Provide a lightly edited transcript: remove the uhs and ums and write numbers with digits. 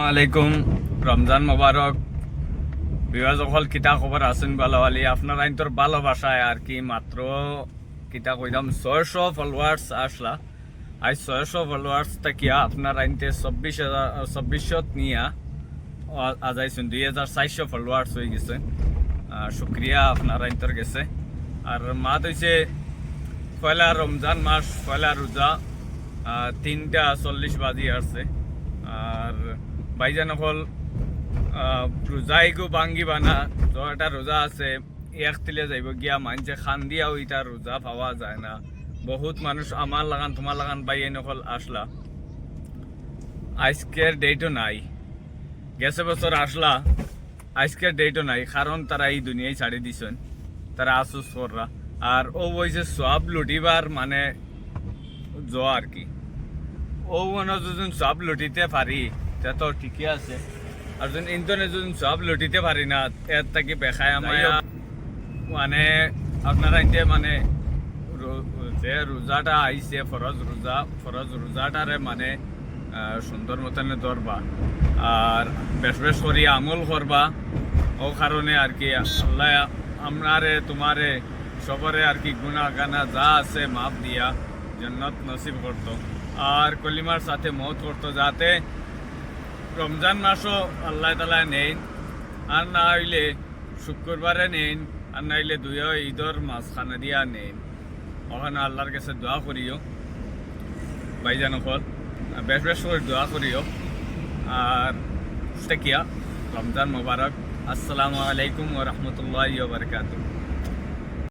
আলাইকুম, রমজান মোবারক। বিবাহ যখন কিতা খবর আছেন ভালো আলি আপনার আইনতর ভালোবাসায় আর কি মাত্র কিতা কইলাম 600 ফলোয়ার্স আসলা। আজ 600 ফলোয়ার্স থাকিয়া আপনার আইনতে 2400 নিয়া আজ আইসুন 2400 ফলোয়ার্স হয়ে গেছে। শুক্রিয়া আপনার আইনতর গেছে। আর মাত হয়েছে পয়লা রমজান মাস, পয়লা রোজা 3:40 বাজি আসছে। আর ভাইজান হল রোজাইগো ভাঙ্গিবা না, তো একটা রোজা আছে এক তিলে যাইব গিয়া মানছে খান দিয়াও ইটা রোজা পাওয়া যায় না। বহুত মানুষ আমার লাগান তোমার লাগান বাইয়ে নকল আসলা, আজকের ডেটও নাই। গেছে বছর আসলা, আজকের ডেটও নাই, কারণ তারা এই দুনিয়ায় ছাড়ি দিছেন, তারা আসুস কররা। আর ও বইছে সব লুটিবার মানে আর কি ও মনে যদি সব লুটিতে পারি তা তো ঠিকই আছে। আর যদি ইন্টারনেট যদি সব লুটিতে পারি না, এর থেকে বেখায় আমার মানে আপনারা ইন্টে মানে যে রোজাটা আইছে ফরজ রোজাটারে মানে সুন্দর মতনে ধরবা আর বেশ বেশ করি আমল করবা। ও কারণে আর কি আল্লাহ আপনারে তোমারে সবরে আর কি গুনাহ গানা যা আছে মাফ দিয়া জান্নাত নসিব করতো আর কলিমার সাথে মত করতো, যাতে রমজান মাসও আল্লাহ তালা নেন। আর না হইলে শুক্রবারে নেন, আর না হইলে দুইও ঈদর মাঝখানে দিয়া নেন। ওখানে আল্লাহর কাছে দোয়া করিও ভাইজান ফল, বেশ বেশ করে দোয়া করিও। আর কিয়া রমজান মোবারক। আসসালামু আলাইকুম ওয়া রাহমাতুল্লাহি ওয়া বারাকাতুহু।